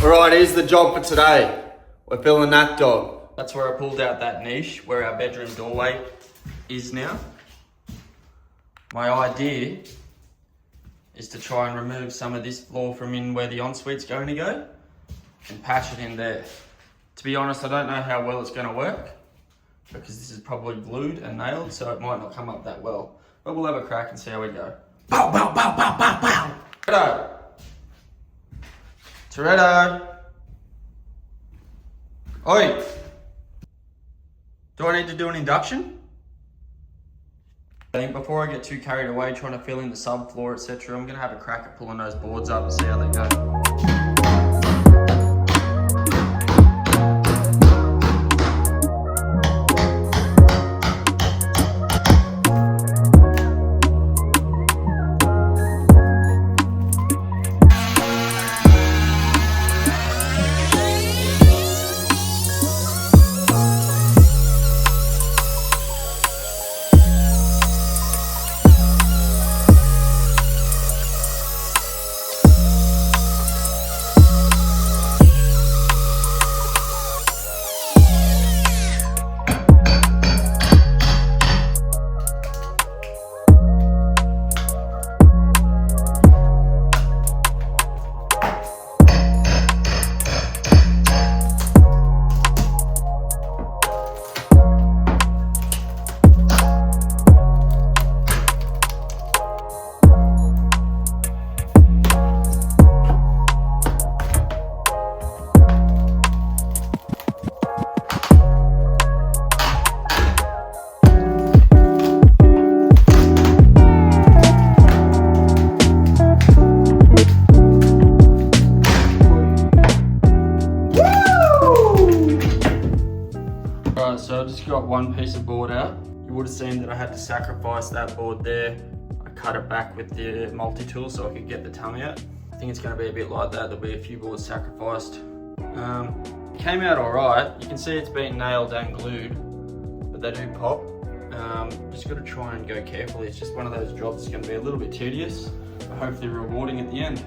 Alright, here's the job for today. We're filling that job. That's where I pulled out that niche where our bedroom doorway is now. My idea is to try and remove some of this floor from in where the ensuite's going to go and patch it in there. To be honest, I don't know how well it's going to work because this is probably glued and nailed, so it might not come up that well. But we'll have a crack and see how we go. Bow, bow, bow, bow, bow, bow. Toretto. Toretto. Oi. Do I need to do an induction? I think before I get too carried away trying to fill in the subfloor, etc., I'm going to have a crack at pulling those boards up and see how they go. So I just got one piece of board out. You would have seen that I had to sacrifice that board there. I cut it back with the multi-tool so I could get the tongue out. I think it's going to be a bit like that. There'll be a few boards sacrificed. It came out alright. You can see it's been nailed and glued, but they do pop. Just got to try and go carefully. It's just one of those jobs that's going to be a little bit tedious, but hopefully rewarding at the end.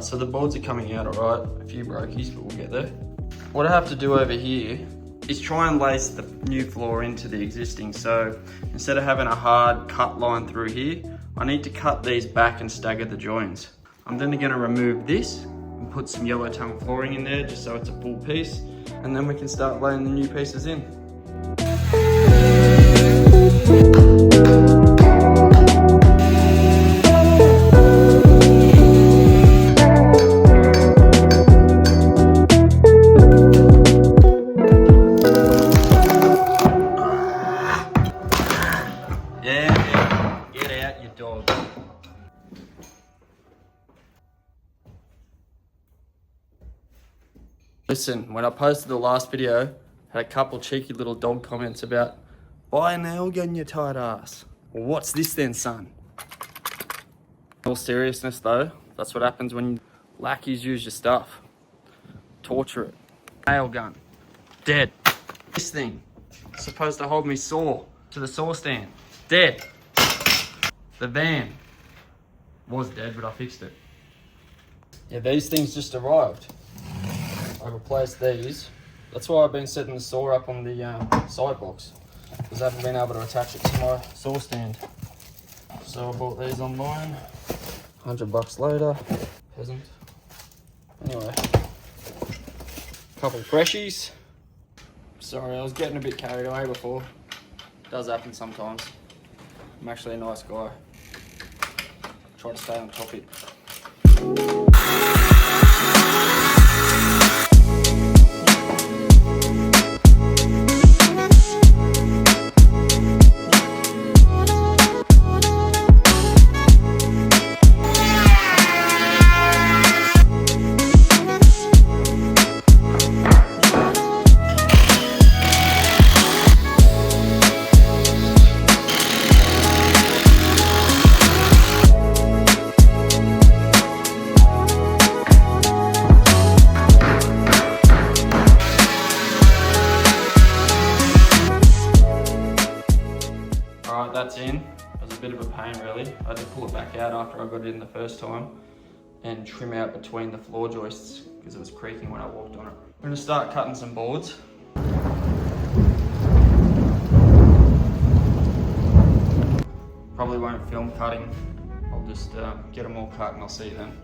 So the boards are coming out alright, a few brokies, but we'll get there. What I have to do over here is try and lace the new floor into the existing. So instead of having a hard cut line through here, I need to cut these back and stagger the joins. I'm then going to remove this and put some yellow tongue flooring in there just so it's a full piece, and then we can start laying the new pieces in. Listen, when I posted the last video, I had a couple cheeky little dog comments about, buy a nail gun, you tight ass. Well, what's this then, son? In all seriousness though, that's what happens when lackeys use your stuff. Torture it. Nail gun. Dead. This thing, supposed to hold me saw to the saw stand. Dead. The van was dead, but I fixed it. Yeah, these things just arrived. I replaced these. That's why I've been setting the saw up on the side box, because I haven't been able to attach it to my saw stand. So I bought these online. $100 later. Peasant. Anyway, couple freshies. Sorry, I was getting a bit carried away before. Does happen sometimes. I'm actually a nice guy. try to stay on topic. Alright, that's in. It was a bit of a pain really. I had to pull it back out after I got it in the first time and trim out between the floor joists because it was creaking when I walked on it. I'm going to start cutting some boards. Probably won't film cutting. I'll just get them all cut and I'll see you then.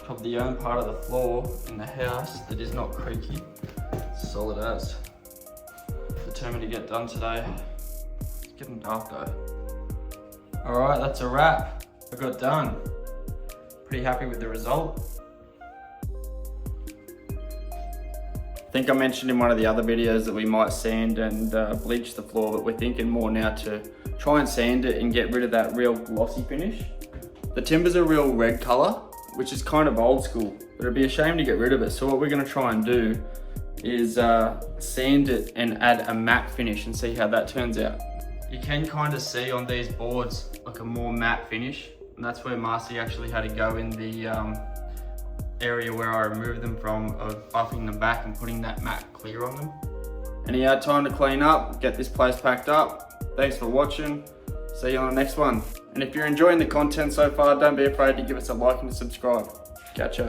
Probably the only part of the floor in the house that is not creaky. It's solid as. Determined to get done today. It's getting dark though. Alright, that's a wrap. I got done. Pretty happy with the result. I think I mentioned in one of the other videos that we might sand and bleach the floor, but we're thinking more now to try and sand it and get rid of that real glossy finish. The timber's a real red color, which is kind of old school, but it'd be a shame to get rid of it. So what we're gonna try and do is sand it and add a matte finish and see how that turns out. You can kind of see on these boards like a more matte finish, and that's where Marcy actually had to go in the area where I removed them from, of buffing them back and putting that matte clear on them. Anyhow, time to clean up, get this place packed up. Thanks for watching. See you on the next one. And if you're enjoying the content so far, don't be afraid to give us a like and a subscribe. Catch ya.